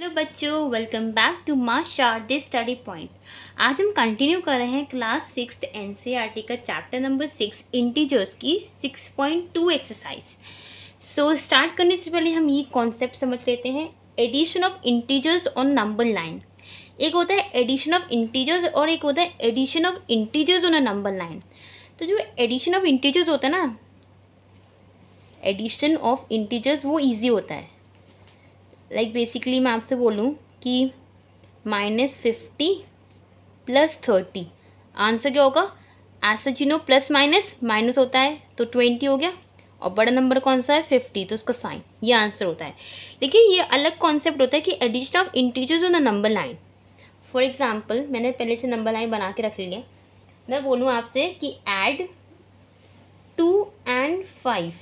Hello बच्चों, welcome back to माशार this study point. आज हम कंटिन्यू कर रहे हैं क्लास 6 एनसीईआरटी का चैप्टर नंबर 6 इंटीजर्स की 6.2 एक्सरसाइज। सो स्टार्ट करने से पहले हम ये कॉन्सेप्ट समझ लेते हैं, addition of integers on number line. एक होता है एडिशन ऑफ इंटीजर्स और एक होता है addition of integers on a number line. तो जो एडिशन ऑफ इंटीजर्स होता है ना, एडिशन ऑफ इंटीजर्स वो ईजी होता है। लाइक बेसिकली मैं आपसे बोलूँ कि -50 + 30 आंसर क्या होगा? ऐसा चिन्हो प्लस माइनस माइनस होता है तो 20 हो गया, और बड़ा नंबर कौन सा है 50, तो उसका साइन, ये आंसर होता है। लेकिन ये अलग कॉन्सेप्ट होता है कि addition of integers on the number line. For example मैंने पहले से नंबर लाइन बना के रख लिया, मैं बोलूँ आपसे कि ऐड 2 and 5,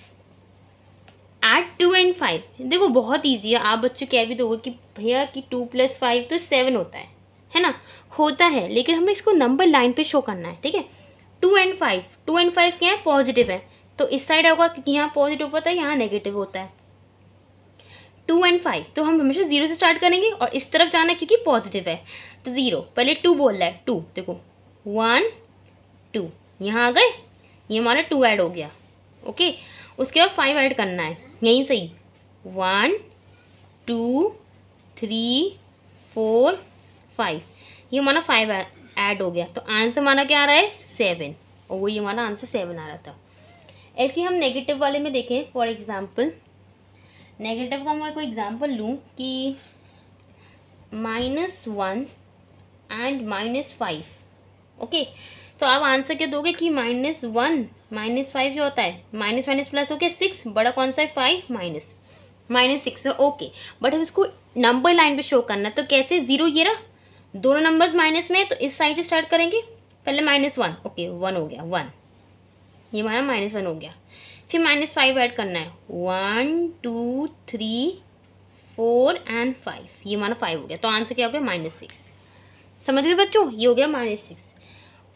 ऐड 2 and 5। देखो बहुत ईजी है, आप बच्चे कह भी दोगे कि भैया कि 2 + 5 तो 7 होता है ना? होता है, लेकिन हमें इसको नंबर लाइन पे शो करना है, ठीक है। 2 and 5 क्या है? पॉजिटिव है, तो इस साइड होगा क्योंकि यहाँ पॉजिटिव होता है, यहाँ नेगेटिव होता है। 2 and 5 तो हम हमेशा 0 से स्टार्ट करेंगे और इस तरफ जाना है क्योंकि पॉजिटिव है, तो 0। पहले 2 बोल रहा है, 2 देखो 1 2, यहाँ आ गए, ये हमारा 2 ऐड हो गया, ओके। उसके बाद 5 ऐड करना है, यहीं सही 1 2 3 4 5, ये हमारा 5 ऐड हो गया, तो आंसर हमारा क्या आ रहा है 7, और वही हमारा आंसर 7 आ रहा था। ऐसे ही हम नेगेटिव वाले में देखें, फॉर एग्जांपल नेगेटिव का मैं कोई एग्जांपल लूँ कि -1 and -5, ओके। तो आप आंसर क्या दोगे कि -1 -5 क्या होता है? माइनस माइनस प्लस हो गया 6, बड़ा कौन सा है 5 -6, ओके। बट हम इसको नंबर लाइन पे शो करना है, तो कैसे? 0 ये रहा, दोनों नंबर्स माइनस में है, तो इस साइड से स्टार्ट करेंगे। पहले -1, ओके 1 हो गया, 1, ये हमारा -1 हो गया। फिर -5 ऐड करना है, 1 2 3 4 and 5, ये हमारा 5 हो गया, तो आंसर क्या हो गया -6। समझ गए बच्चों, ये हो गया -6।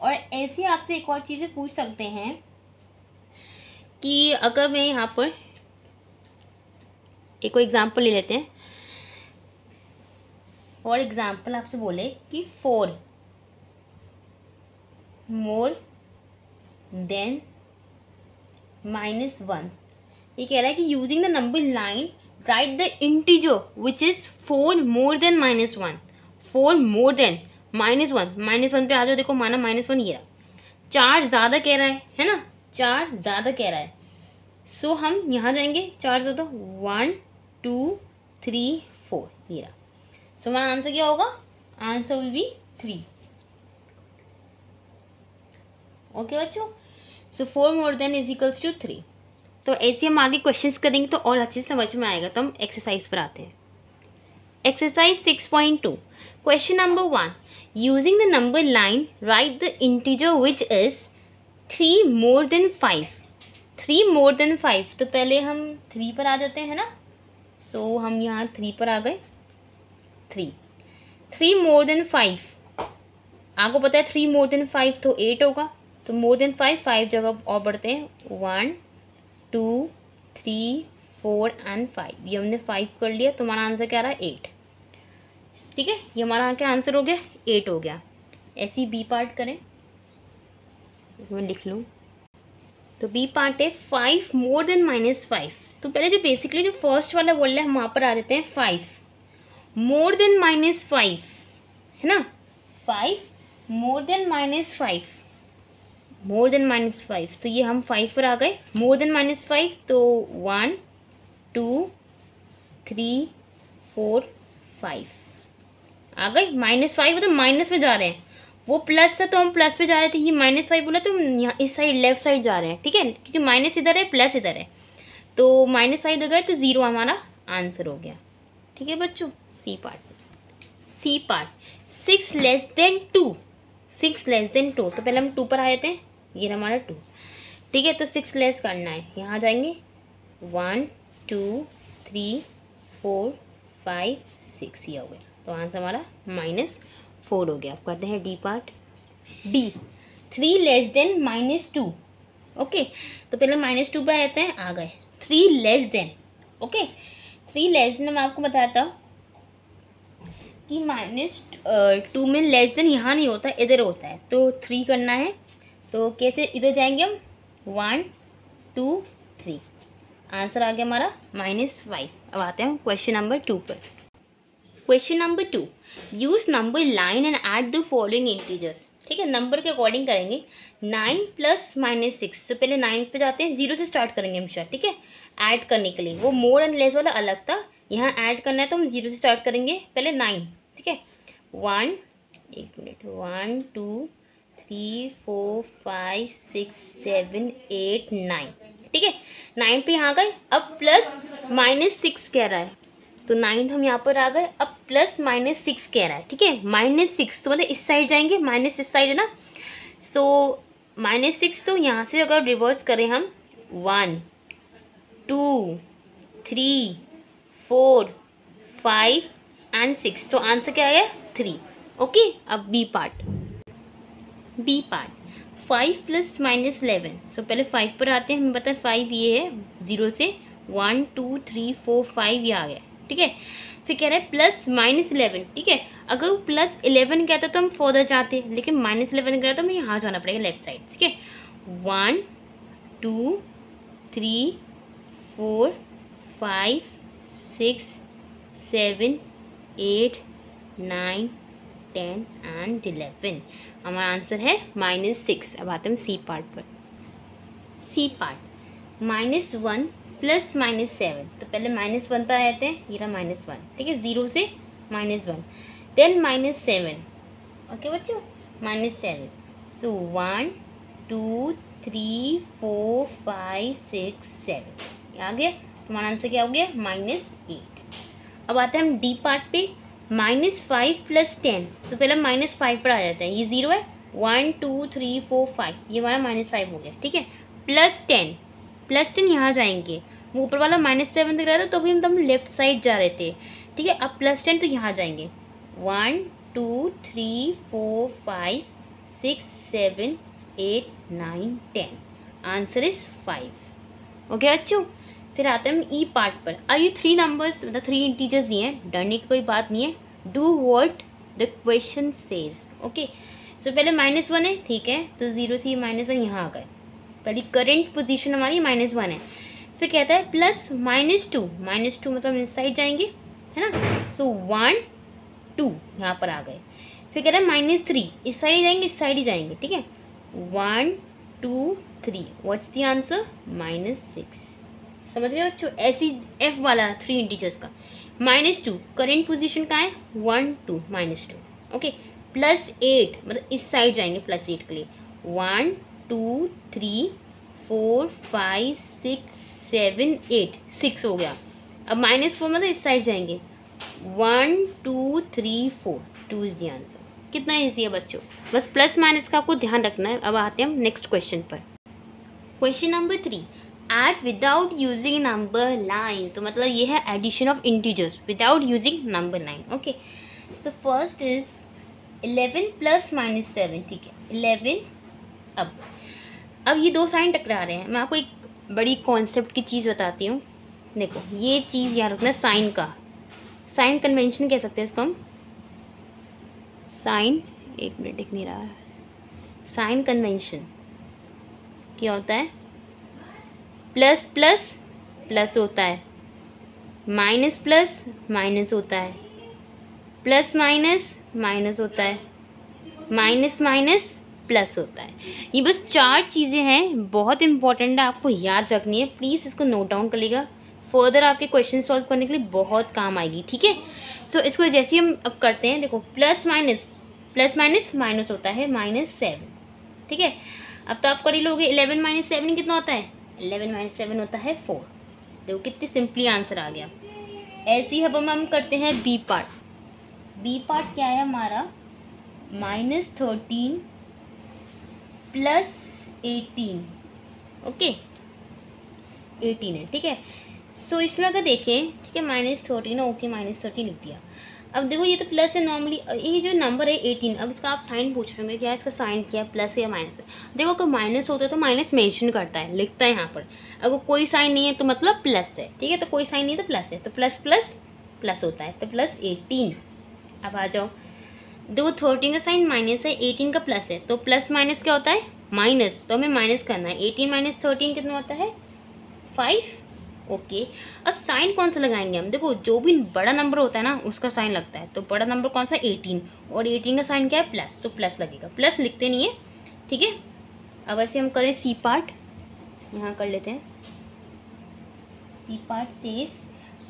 और ऐसे आपसे एक और चीज़ें पूछ सकते हैं कि अगर मैं यहाँ पर एक और एग्जांपल ले लेते हैं। फॉर एग्जांपल आपसे बोले कि 4 मोर देन -1, ये कह रहा है कि using the number line right the integer which is 4 more then -1। 4 more then -1 पे आ जाओ, देखो माना -1 ये रहा, 4 ज़्यादा कह रहा है ना, 4 ज़्यादा कह रहा है। सो हम यहाँ जाएंगे, 4 ज़्यादा 1 2 3 4, ये रहा। सो हमारा आंसर क्या होगा? आंसर विल बी 3, ओके बच्चों। So 4 more than is equals to 3। तो ऐसे हम आगे क्वेश्चंस करेंगे तो और अच्छे से समझ में आएगा। तो हम एक्सरसाइज पर आते हैं। Exercise 6.2, question number 1, using the number line right the integer which is 3 more than 5। 3 more than 5, तो पहले हम 3 पर आ जाते हैं ना। सो हम यहाँ 3 पर आ गए, 3 मोर देन 5, आपको पता है 3 मोर देन 5 तो 8 होगा, तो मोर देन 5 जगह और बढ़ते हैं, 1 2 3 4 and 5, ये हमने 5 कर लिया, तो हमारा आंसर क्या रहा है 8, ठीक है। ये हमारा क्या आंसर हो गया? 8 हो गया। ऐसे ही बी पार्ट करें, मैं लिख लूँ, तो बी पार्ट है 5 मोर देन -5। तो पहले जो बेसिकली जो फर्स्ट वाला बोल रहा है हम वहाँ पर आ जाते हैं, 5 मोर देन -5 है ना, 5 मोर देन -5, मोर देन -5, तो ये हम 5 पर आ गए। मोर देन -5 तो 1 2 3 4 5 आ गए। -5 मतलब माइनस में जा रहे हैं, वो प्लस था तो हम प्लस पे जा रहे थे, ये -5 बोला तो हम यहाँ इस साइड लेफ्ट साइड जा रहे हैं, ठीक है, क्योंकि माइनस इधर है प्लस इधर है, तो -5 इधर गए तो 0 हमारा आंसर हो गया, ठीक है बच्चों। C part 6 less than 2, 6 less than 2, तो पहले हम 2 पर आ जाते हैं, ये हमारा 2, ठीक है। तो 6 लेस करना है, यहाँ जाएंगे 1 2 3 4 5 6, ये हो गया, तो आंसर हमारा -4 हो गया। करते हैं D part. D 3 less than -2, okay, तो पहले -2 पे आते हैं, आ गए 3 less than, okay. 3 less than मैं आपको बताता हूँ कि -2 में लेस देन यहाँ नहीं होता, इधर होता है, तो 3 करना है। तो कैसे इधर जाएंगे हम, 1 2 3, आंसर आ गया हमारा -5। अब आते हैं क्वेश्चन नंबर 2 पर। Question number 2, use number line and add the following integers. ठीक है, नंबर के अकॉर्डिंग करेंगे। 9 + -6, तो पहले 9 पे जाते हैं, 0 से स्टार्ट करेंगे हमेशा। ठीक है, ऐड करने के लिए वो मोर एंड लेस वाला अलग था, यहाँ ऐड करना है तो हम 0 से स्टार्ट करेंगे, पहले 9। ठीक है, 1 2 3 4 5 6 7 8 9। ठीक है, 9 पे यहाँ गए, अब +-6 कह रहा है, तो 9 हम यहाँ पर आ गए, अब +-6 कह रहा है। ठीक है, -6 तो मतलब इस साइड जाएंगे, माइनस इस साइड है ना, सो -6, तो यहाँ से अगर रिवर्स करें हम 1 2 3 4 5 एंड 6, तो आंसर क्या आ गया 3। ओके, अब बी पार्ट 5 + -11, सो पहले 5 पर आते हैं। हमें पता है 5 ये है, 0 से 1 2 3 4 5 ये आ गया। ठीक है, फिर कह रहा है +-11। ठीक है, अगर वो +11 कहता तो हम फर्दर जाते, लेकिन -11 कह रहा तो हमें यहाँ जाना पड़ेगा लेफ्ट साइड। ठीक है, 1 2 3 4 5 6 7 8 9 10 एंड 11, हमारा आंसर है -6। अब आते हैं सी पार्ट पर। सी पार्ट -1 + -7, तो पहले -1 पर आते हैं, ये रहा -1। ठीक है, 0 से -1, देन -7। ओके बच्चों, -7, सो 1 2 3 4 5 6 7 आ गया, हमारा आंसर क्या हो गया -8। अब आते हैं हम डी पार्ट पे, -5 + 10, तो पहले -5 पर आ जाता है, ये 0 है, 1 2 3 4 5, ये हमारा -5 हो गया। ठीक है, +10 यहाँ जाएंगे, वो ऊपर वाला -7 दिख रहा था, तो अभी हम लेफ्ट साइड जा रहे थे। ठीक है, अब +10 तो यहाँ जाएंगे, 1 2 3 4 5 6 7 8 9 10, आंसर इज 5। ओके बच्चों, फिर आते हैं हम ई पार्ट पर। अब ये 3 नंबर्स मतलब 3 इंटीजर्स दिए हैं, डरने की कोई बात नहीं है, do what the question says. Okay, so पहले -1 है, ठीक है, तो 0 से -1 यहाँ आ गए, पहली करंट पोजीशन हमारी -1 है। फिर कहता है +-2, -2 मतलब इस साइड जाएंगे, है ना, सो 1 2 यहाँ पर आ गए। फिर कह रहा है -3, इस साइड ही जाएंगे, इस साइड ही जाएंगे। ठीक है, 1 2 3, व्हाट्स द आंसर -6। समझ गए बच्चों, ऐसी एफ वाला 3 इंटीजर्स का। -2 करंट पोजीशन कहाँ है, 1 2 -2। ओके, +8 मतलब इस साइड जाएंगे, +8 के लिए 1 2 3 4 5 6 7 8 6 हो गया। अब -4 मतलब इस साइड जाएंगे, 1 2 3 4 2 इज द आंसर। कितना ईजी है बच्चों, बस प्लस माइनस का आपको ध्यान रखना है। अब आते हैं हम नेक्स्ट क्वेश्चन पर। Question number 3, add without using number line, तो मतलब ये है addition of integers without using number line. Okay, so first is 11 + -7। ठीक है, 11। अब ये दो साइन टकरा रहे हैं, मैं आपको एक बड़ी कॉन्सेप्ट की चीज़ बताती हूँ। देखो ये चीज़ याद रखना, साइन का साइन कन्वेंशन कह सकते हैं इसको हम। साइन, एक मिनट दिख नहीं रहा है, साइन कन्वेंशन क्या होता है, प्लस प्लस प्लस होता है, माइनस प्लस माइनस होता है, प्लस माइनस माइनस होता है, माइनस माइनस प्लस होता है। ये बस 4 चीज़ें हैं, बहुत इंपॉर्टेंट है, आपको याद रखनी है। प्लीज़ इसको नोट डाउन कर लीजिएगा, फर्दर आपके क्वेश्चन सॉल्व करने के लिए बहुत काम आएगी। ठीक है, सो इसको जैसे हम अब करते हैं, देखो प्लस माइनस माइनस होता है -7। ठीक है, अब तो आप कर ही लोगे, 11 - 7 कितना होता है, 11 - 7 होता है 4। देखो कितनी सिंपली आंसर आ गया। ऐसे ही अब हम करते हैं बी पार्ट। बी पार्ट क्या है हमारा, -13 + 18। ओके, 18 है। ठीक है, सो इसमें अगर देखें, ठीक है, -13, ओके -13 लिख दिया। अब देखो ये तो प्लस है नॉर्मली, ये जो नंबर है 18, अब इसका आप साइन पूछ रहे होंगे क्या इसका साइन क्या है, प्लस है या माइनस है। देखो अगर माइनस होता है तो माइनस मेंशन करता है, लिखता है यहाँ पर। अगर कोई साइन नहीं है तो मतलब प्लस है। ठीक है, तो कोई साइन नहीं है तो प्लस है, तो प्लस प्लस प्लस होता है, तो +18। अब आ जाओ, देखो 13 का साइन माइनस है, 18 का प्लस है, तो प्लस माइनस क्या होता है माइनस, तो हमें माइनस करना है। 18 माइनस 13 कितना होता है 5। ओके, अब साइन कौन सा लगाएंगे हम, देखो जो भी बड़ा नंबर होता है ना उसका साइन लगता है, तो बड़ा नंबर कौन सा 18, और 18 का साइन क्या है प्लस, तो प्लस लगेगा, प्लस लिखते नहीं है, ठीक है। अब ऐसे हम करें सी पार्ट, यहाँ कर लेते हैं। सी पार्ट सेज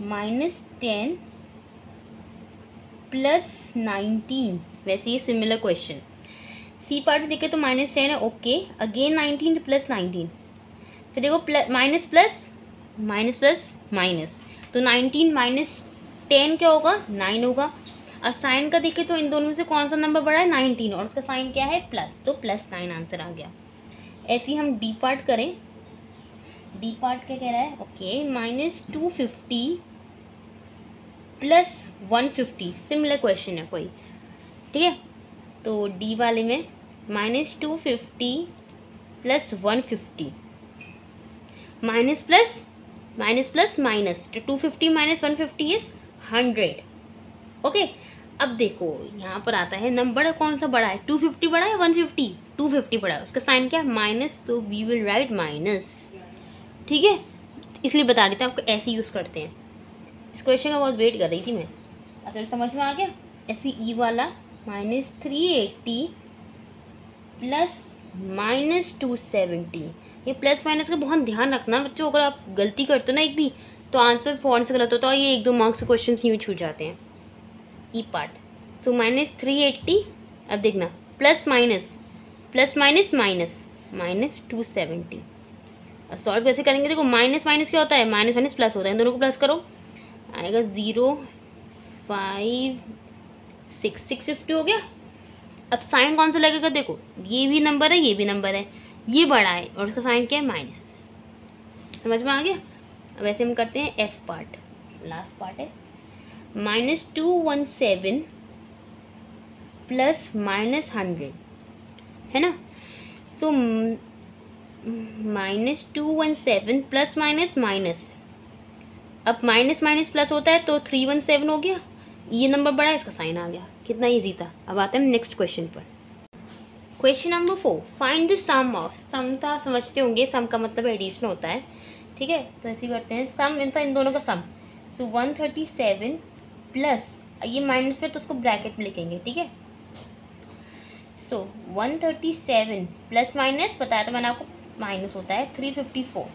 -10 + 19, वैसे ये सिमिलर क्वेश्चन। सी पार्ट देखे तो -10 है, ओके, अगेन 19 तो +19, फिर देखो minus plus minus plus minus, तो 19 - 10 क्या होगा 9 होगा। अब साइन का देखें तो इन दोनों में से कौन सा नंबर बड़ा है 19, और उसका साइन क्या है प्लस, तो +9 आंसर आ गया। ऐसे ही हम डी पार्ट करें। डी पार्ट क्या कह रहा है, ओके, -250 + 150, सिमिलर क्वेश्चन है कोई, ठीक है। तो डी वाले में -250 + 150, माइनस प्लस माइनस, तो 250 - 150 इज 100। ओके, अब देखो यहाँ पर आता है नंबर कौन सा बड़ा है, 250 बड़ा है 150, 250 बड़ा है, उसका साइन क्या है माइनस, तो वी विल राइट माइनस, ठीक है। इसलिए बता रही थी आपको ऐसे यूज़ करते हैं। इस क्वेश्चन का बहुत वेट कर रही थी मैं। अच्छा समझ में आ गया। ऐसे ई वाला -380 + -270, ये प्लस माइनस का बहुत ध्यान रखना बच्चों, अगर आप गलती करते हो ना एक भी तो आंसर फ़ौरन से गलत होता है, और ये 1-2 मार्क्स के क्वेश्चन यूँ छूट जाते हैं। ई पार्ट, सो -380, अब देखना प्लस माइनस -270, अब सॉल्व कैसे करेंगे, देखो माइनस माइनस क्या होता है माइनस माइनस प्लस होता है, इन दोनों को प्लस करो, आएगा 0 5 6 650 हो गया। अब साइन कौन सा लगेगा, देखो ये भी नंबर है ये भी नंबर है, ये बड़ा है और उसका साइन क्या है माइनस, समझ में आ गया। अब ऐसे हम करते हैं एफ पार्ट, लास्ट पार्ट है, -217 + -100, है ना। सो -217 प्लस माइनस माइनस, अब माइनस माइनस प्लस होता है तो 317 हो गया, ये नंबर बड़ा है इसका साइन आ गया, कितना ईजी था। अब आते हैं नेक्स्ट क्वेश्चन पर। Question number 4, find the sum of, sum था समझते होंगे, सम का मतलब एडिशन होता है, ठीक है। तो ऐसे करते हैं, सम इन दोनों का सम, सो 137 प्लस, ये माइनस में तो उसको ब्रैकेट में लिखेंगे, ठीक है। सो 137 प्लस माइनस बताया था मैंने आपको माइनस होता है 354।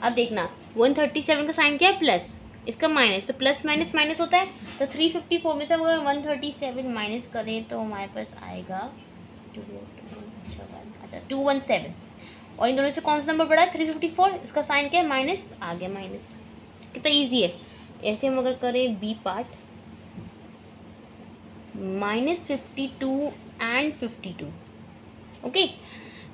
अब देखना 137 का साइन क्या है प्लस, इसका माइनस, तो प्लस माइनस माइनस होता है, तो 354 में से अगर 137 माइनस करें तो हमारे पास आएगा 217, और इन दोनों से कौन सा नंबर बड़ा है 354, इसका साइन क्या है माइनस, आ गया माइनस, कितना ईजी है। ऐसे हम अगर करें B part, -52 and 52, okay,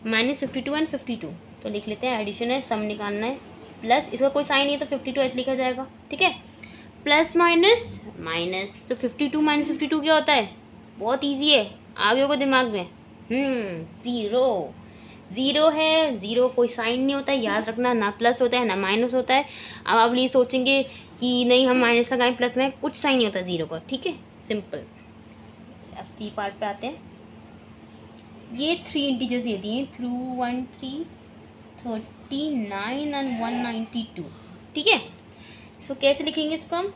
-52 and 52, तो लिख लेते हैं, एडिशन है, सम निकालना है, प्लस इसका कोई साइन नहीं है तो 52 ऐसे लिखा जाएगा, ठीक है, प्लस माइनस माइनस, तो 52 - 52 क्या होता है, बहुत इजी है, आगे होगा दिमाग में, ज़ीरो, ज़ीरो है, ज़ीरो कोई साइन नहीं होता है, याद रखना, ना प्लस होता है ना माइनस होता है। अब आप ये सोचेंगे कि नहीं हम माइनस लगाएं प्लस लगाएं, कुछ साइन नहीं होता ज़ीरो का, ठीक है, सिंपल। अब सी पार्ट पे आते हैं, ये 3 इंटीजर्स दे दिए, 213 39 and 192, ठीक है। सो कैसे लिखेंगे इसको हम,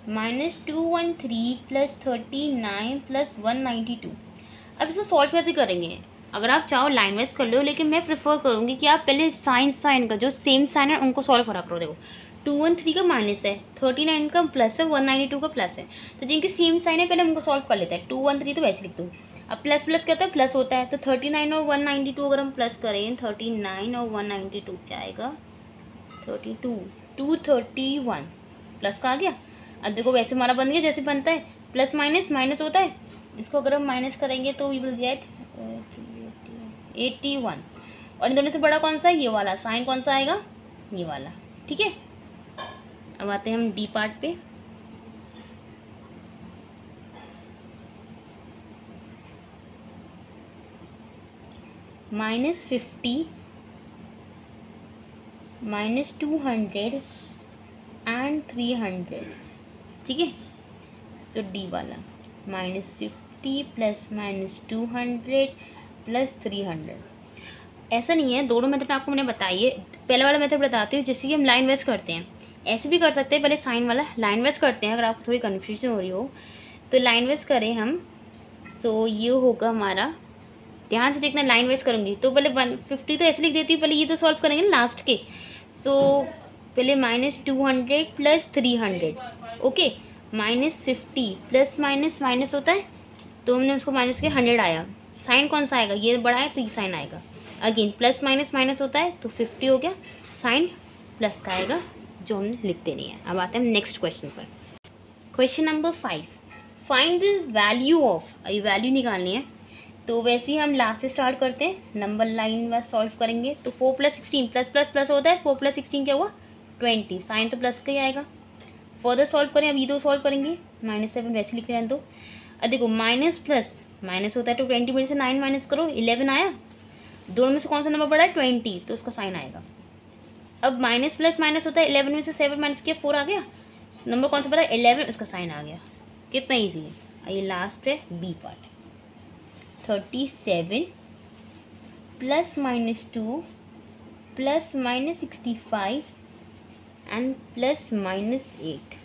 -213 + 39 + 192। अब इसको सॉल्व कैसे करेंगे, अगर आप चाहो लाइन वाइज कर लो, लेकिन मैं प्रेफर करूँगी कि आप पहले साइन का जो सेम साइन है उनको सॉल्व करा करो। देखो 213 का माइनस है, 39 का प्लस है, 192 का प्लस है, तो जिनके सेम साइन है पहले उनको सॉल्व कर लेते हैं। 213 तो वैसे लिख दूँ, अब प्लस प्लस क्या होता है प्लस होता है, तो 39 और 192 अगर हम प्लस करें, 39 और 192 क्या आएगा 32, 231 प्लस का आ गया। अब देखो वैसे हमारा बन गया जैसे बनता है, प्लस माइनस माइनस होता है, इसको अगर हम माइनस करेंगे तो वी विल गेट 81, और इन दोनों से बड़ा कौन सा है, ये वाला, साइन कौन सा आएगा ये वाला, ठीक है। अब आते हैं हम डी पार्ट पे, -50 -200 and 300, ठीक है। सो डी वाला -50 प्लस -200 प्लस 300। ऐसा नहीं है, दोनों मेथड आपको मैंने बताई है। पहले वाला मेथड बताती हूँ जिससे कि हम लाइन वाइज करते हैं, ऐसे भी कर सकते हैं। पहले साइन वाला लाइन वाइज करते हैं, अगर आपको थोड़ी कन्फ्यूजन हो रही हो तो लाइन वाइज करें हम। सो ये होगा हमारा, ध्यान से देखना, लाइन वाइज करूँगी तो पहले 150 तो ऐसे लिख देती हूँ, पहले ये तो सॉल्व करेंगे लास्ट के। सो पहले -200 plus 300, okay. -50 plus minus minus होता है, तो हमने उसको माइनस के 100 आया, साइन कौन सा आएगा, ये बड़ा है तो ये साइन आएगा। अगेन प्लस माइनस माइनस होता है तो 50 हो गया, साइन प्लस का आएगा जो हमने लिखते नहीं है। अब आते हैं नेक्स्ट क्वेश्चन पर। Question number 5, find the value of, ये वैल्यू निकालनी है। तो वैसे ही हम लास्ट से स्टार्ट करते हैं, नंबर लाइन में सॉल्व करेंगे। तो 4 + 16 प्लस प्लस प्लस होता है, 4 + 16 क्या हुआ 20, साइन तो प्लस का ही आएगा। फर्दर सॉल्व करें, अब ये दो सॉल्व करेंगे, -7 वैसे लिख रहे हैं। तो अब देखो माइनस प्लस माइनस होता है तो 20 में से 9 माइनस करो, 11 आया। दोनों में से कौन सा नंबर बड़ा है 20, तो उसका साइन आएगा। अब माइनस प्लस माइनस होता है, 11 में से 7 माइनस किया 4 आ गया, नंबर कौन सा बड़ा है 11, उसका साइन आ गया। कितना ईजी है। ये लास्ट है B part, 37 plus -2 plus -65 and plus -8।